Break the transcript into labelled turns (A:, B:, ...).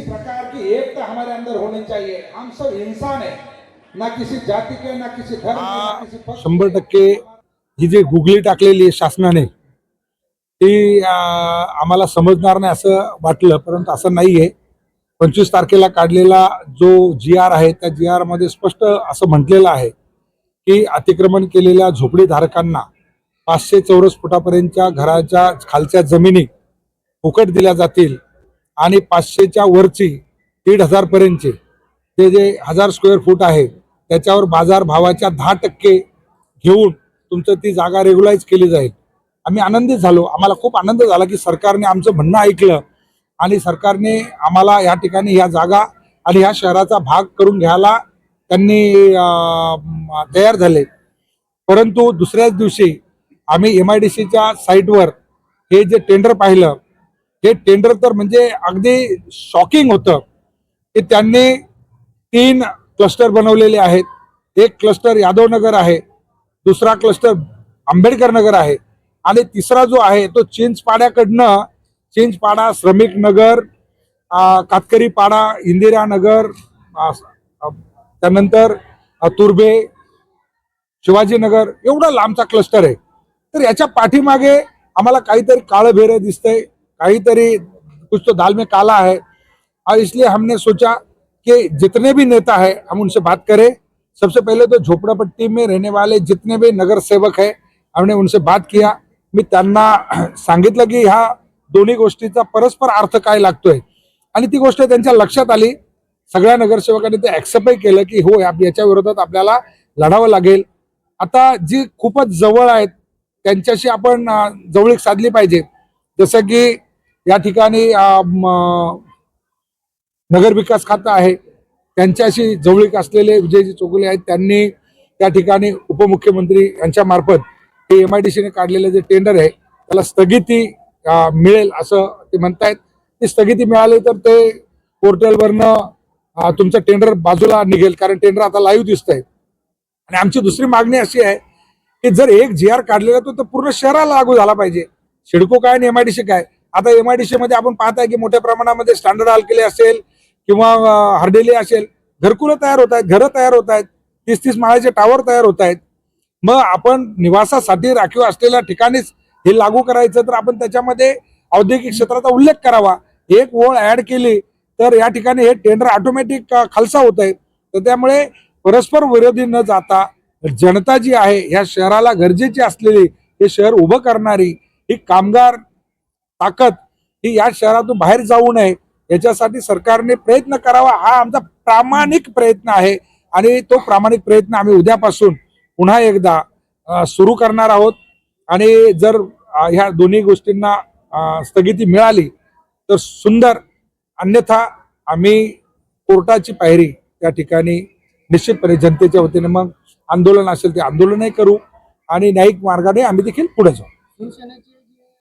A: प्रकार की एकता हमारे अंदर होनी चाहिए। हम सब इंसान है, ना किसी जाति के, ना किसी धर्म के, ना किसी पक्ष के।
B: 100% ही जी गुगली टाकलेली आहे शासनाने ती आम्हाला समजणार नाही असं वाटलं, परंतु असं नाहीये। 25 तारखेला काढलेला जो GR आहे त्या GR मध्ये स्पष्ट असं म्हटलेलं आहे की अतिक्रमण केलेल्या झोपडीधारकांना 500 चौरस फुटापर्यंतच्या घराच्या खालच्या जमिनी फुकट दिल्या जातील आणि 500च्या वरची 1,500 पर्यंतचे ते जे 1000 स्क्वेअर फूट आहे त्याच्यावर बाजार भावाच्या 10% घेऊन तुमचं ती जागा रेग्युलाइज केली जाईल। आम्ही आनंदित झालो, आम्हाला खूप आनंद झाला की सरकारने आमचं म्हणणं ऐकलं आणि सरकारने आम्हाला या ठिकाणी ह्या जागा आणि ह्या शहराचा भाग करून घ्यायला त्यांनी तयार झाले। परंतु दुसऱ्याच दिवशी आम्ही MIDCच्या साईटवर हे जे टेंडर पाहिलं, हे टेंडर तर म्हणजे अगदी शॉकिंग होतं की त्यांनी 3 क्लस्टर बनवलेले आहेत। एक क्लस्टर यादवनगर आहे, दुसरा क्लस्टर आंबेडकर नगर आहे आणि तिसरा जो आहे तो चिंचपाड्याकडनं चिंचपाडा, श्रमिक नगर, कातकरी पाडा, इंदिरा नगर, त्यानंतर तुर्भे, शिवाजीनगर एवढा लांबचा क्लस्टर आहे। तर याच्या पाठीमागे आम्हाला काहीतरी काळं भेर दिसतंय, काहीतरी कुछ तो दाल में काला है। और इसलिए हमने सोचा कि जितने भी नेता है हम उनसे बात करें। सबसे पहले तो झोपड़पट्टी में रहने वाले जितने भी नगर सेवक है हमने उनसे बात किया। मी त्यांना सांगितलं की ह्या दोन्ही गोष्टीचा परस्पर अर्थ काय लागतोय आणि ती गोष्ट त्यांच्या लक्षात आली। सगळ्या नगरसेवकांनी ते ऍक्सेप्ट केलं की हो याच्या विरोधात आपल्याला लढावं लागेल। आता जी खूपच जवळ आहेत त्यांच्याशी आपण जवळीक साधली पाहिजे। जसं की या ठिकाणी नगर विकास खातं आहे, त्यांच्याशी जवळीक असलेले विजयजी चौगुले आहेत, त्यांनी त्या ठिकाणी उपमुख्यमंत्री यांच्या मार्फत हे MIDCने काढलेले जे टेंडर आहे त्याला स्थगिती मिळेल असं ते म्हणतायत। ती स्थगिती मिळाली तर ते पोर्टलवरनं तुमचं टेंडर बाजूला निघेल, कारण टेंडर आता लाईव्ह दिसतंय। आणि आमची दुसरी मागणी अशी आहे की जर एक GR काढलेला तो पूर्ण शहराला लागू झाला पाहिजे। सिडको काय आणि MIDC काय। आता MIDC मध्ये आपण पाहताय की मोठ्या प्रमाणामध्ये स्टँडर्ड हालकेले असेल किंवा हर्डेली असेल, घरकुलं तयार होत आहेत, घरं तयार होत आहेत, 30-30 माळ्याचे टावर तयार होत आहेत। मग आपण निवासासाठी राखीव असलेल्या ठिकाणीच हे लागू करायचं, तर आपण त्याच्यामध्ये औद्योगिक क्षेत्राचा उल्लेख करावा। एक ओळ ऍड केली तर या ठिकाणी हे टेंडर ऑटोमॅटिक खालसा होत आहे। तर त्यामुळे परस्पर विरोधी न जाता जनता जी आहे ह्या शहराला गरजेची असलेली, हे शहर उभं करणारी ही कामगार ताकद ही या शहरातून बाहेर जाऊ नये याच्यासाठी सरकारने प्रयत्न करावा, हा आमचा प्रामाणिक प्रयत्न आहे। आणि तो प्रामाणिक प्रयत्न आम्ही उद्यापासून पुन्हा एकदा सुरू करणार आहोत। आणि जर ह्या दोन्ही गोष्टींना स्थगिती मिळाली तर सुंदर, अन्यथा आम्ही कोर्टाची पायरी त्या ठिकाणी निश्चितपणे जनतेच्या वतीने मग आंदोलन असेल ते आंदोलनही करू आणि न्यायिक मार्गाने आम्ही देखील पुढे जाऊ।